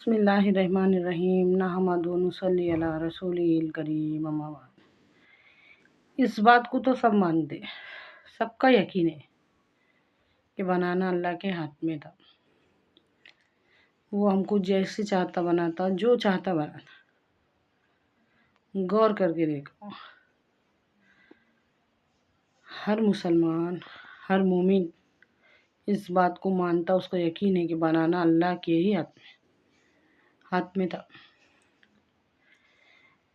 بسم اللہ الرحمن الرحیم نحمدہ و نصلی علی رسولہ الکریم اما بعد۔ اس بات کو تو سب مانتے، سب کا یقین ہے کہ بنانا اللہ کے ہاتھ میں تھا۔ وہ ہم کو جیسے چاہتا بناتا، جو چاہتا بناتا۔ غور کر کے دیکھو، ہر مسلمان، ہر مومن اس بات کو مانتا، اس کا یقین ہے کہ بنانا اللہ کے ہی ہاتھ میں تھا۔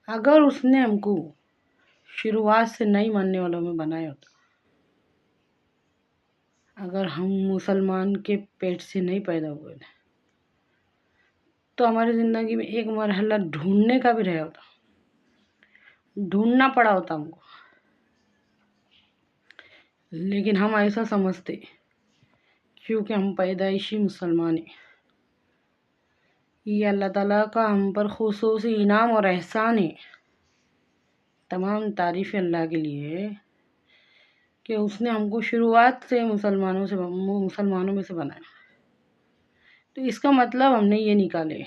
اگر اس نے ہم کو شروعات سے نہیں ماننے والوں میں بنایا ہوتا، اگر ہم مسلمان کے پیٹ سے نہیں پیدا ہوئے تھے تو ہماری زندگی میں ایک مرحلہ ڈھونڈنے کا بھی رہا ہوتا، ڈھونڈنا پڑا ہوتا ہم کو۔ لیکن ہم ایسا سمجھتے کیونکہ ہم پیدائشی مسلمان ہیں، یہ اللہ تعالیٰ کا ہم پر خصوصی انعام اور احسان ہے۔ تمام تعریف اللہ کے لیے ہے کہ اس نے ہم کو شروعات سے مسلمانوں میں سے بنایا۔ تو اس کا مطلب ہم نے یہ نکالے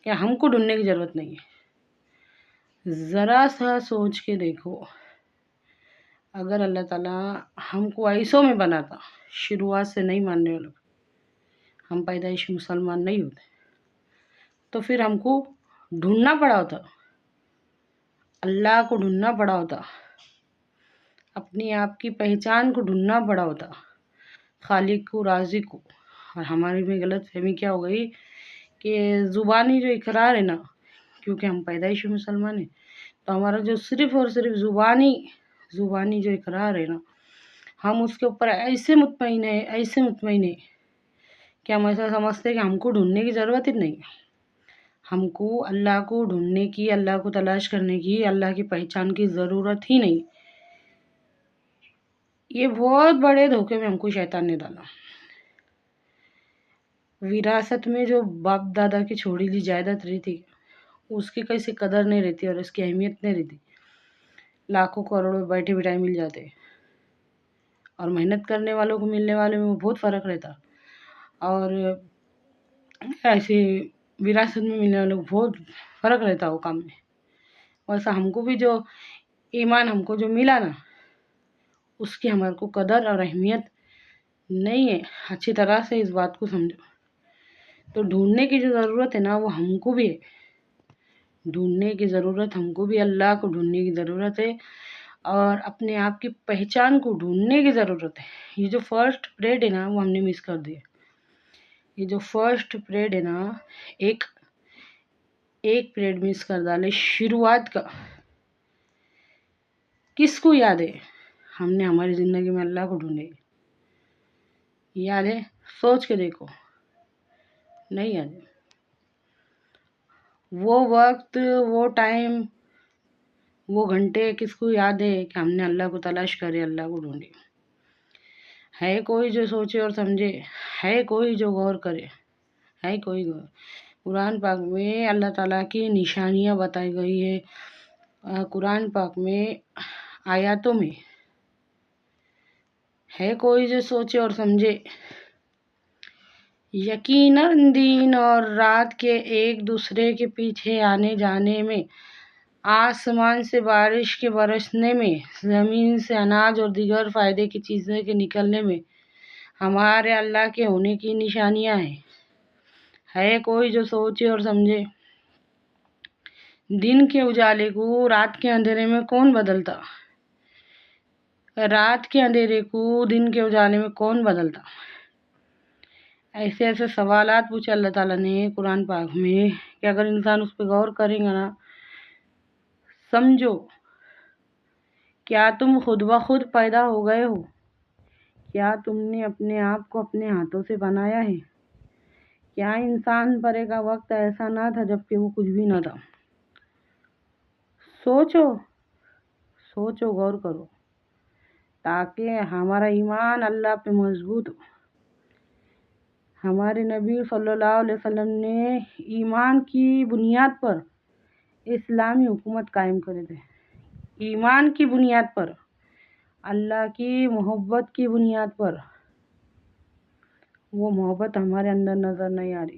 کہ ہم کو ڈھونڈنے کی ضرورت نہیں ہے۔ ذرا سا سوچ کے دیکھو، اگر اللہ تعالیٰ ہم کو ایسوں میں بناتا، شروعات سے نہیں ماننے والوں، ہم پیدائشی مسلمان نہیں ہوتے، تو پھر ہم کو ڈھونڈنا پڑا ہوتا، اللہ کو ڈھونڈنا پڑا ہوتا، اپنی آپ کی پہچان کو ڈھونڈنا پڑا ہوتا، خالق کو، رازق کو۔ اور ہماری میں غلط فہمی کیا ہو گئی کہ زبانی جو اقرار ہے نا، کیونکہ ہم پیدائشی مسلمان ہیں تو ہمارا جو صرف اور صرف زبانی جو اقرار ہے نا، ہم اس کے اوپر ایسے مطمئن ہیں کہ ہم ایسا سمجھتے ہیں کہ ہم کو ڈھونڈنے کی ضرورت ہی نہیں ہے۔ ہم کو اللہ کو ڈھونڈنے کی، اللہ کو تلاش کرنے کی، اللہ کی پہچان کی ضرورت ہی نہیں۔ یہ بہت بڑے دھوکے میں ہم کو شیطان نے ڈالا۔ وراثت میں جو باپ دادا کی چھوڑی لی جائیداد رہتی، اس کی کیسے قدر نہیں رہتی اور اس کی اہمیت نہیں رہتی۔ لاکھوں کروڑوں بیٹھے بٹھائے مل جاتے اور محنت کرنے والوں کو ملنے والے میں بہت فرق رہتا، اور ایسے وراثت میں ملنے والوں کو بہت فرق رہتا وہ کام میں۔ ویسا ہم کو بھی جو ایمان ہم کو جو ملا نا، اس کی ہمارے کو قدر اور اہمیت نہیں ہے۔ اچھی طرح سے اس بات کو سمجھو۔ تو ڈھونڈنے کی جو ضرورت ہے نا، وہ ہم کو بھی ہے، ڈھونڈنے کی ضرورت ہم کو بھی، اللہ کو ڈھونڈنے کی ضرورت ہے، اور اپنے آپ کی پہچان کو ڈھونڈنے کی ضرورت ہے۔ یہ جو فرسٹ پیریڈ ہے نا، وہ ہم نے مس کر دیا۔ یہ جو فرسٹ پیریڈ ہے نا، ایک پیریڈ مس کر ڈالے شروعات کا۔ کس کو یاد ہے ہم نے ہماری زندگی میں اللہ کو ڈھونڈے؟ یاد ہے؟ سوچ کے دیکھو، نہیں یاد ہے؟ وہ وقت، وہ ٹائم، وہ گھنٹے کس کو یاد ہے کہ ہم نے اللہ کو تلاش کرے، اللہ کو ڈھونڈے؟ ہے کوئی جو سوچے اور سمجھے؟ ہے کوئی جو غور کرے؟ ہے کوئی غور؟ قرآن پاک میں اللہ تعالیٰ کی نشانیاں بتائی گئی ہے، قرآن پاک میں آیاتوں میں۔ ہے کوئی جو سوچے اور سمجھے؟ یقیناً دن اور رات کے ایک دوسرے کے پیچھے آنے جانے میں، آسمان سے بارش کے برسنے میں، زمین سے اناج اور دیگر فائدے کی چیزیں کے نکلنے میں ہمارے اللہ کے ہونے کی نشانیاں ہیں۔ ہے کوئی جو سوچے اور سمجھے؟ دن کے اجالے کو رات کے اندھیرے میں کون بدلتا؟ رات کے اندھیرے کو دن کے اجالے میں کون بدلتا؟ ایسے ایسے سوالات پوچھے اللہ تعالیٰ نے قرآن پاک میں کہ اگر انسان اس پہ غور کرے گا نا، سمجھو، کیا تم خود بخود پیدا ہو گئے ہو؟ کیا تم نے اپنے آپ کو اپنے ہاتھوں سے بنایا ہے؟ کیا انسان پر ایک وقت ایسا نہ تھا جب کہ وہ کچھ بھی نہ تھا؟ سوچو، غور کرو، تاکہ ہمارا ایمان اللہ پہ مضبوط ہو۔ ہمارے نبی صلی اللہ علیہ وسلم نے ایمان کی بنیاد پر اسلامی حکومت قائم کرے تھے۔ ایمان کی بنیاد پر، اللہ کی محبت کی بنیاد پر۔ وہ محبت ہمارے اندر نظر نہیں آ رہی۔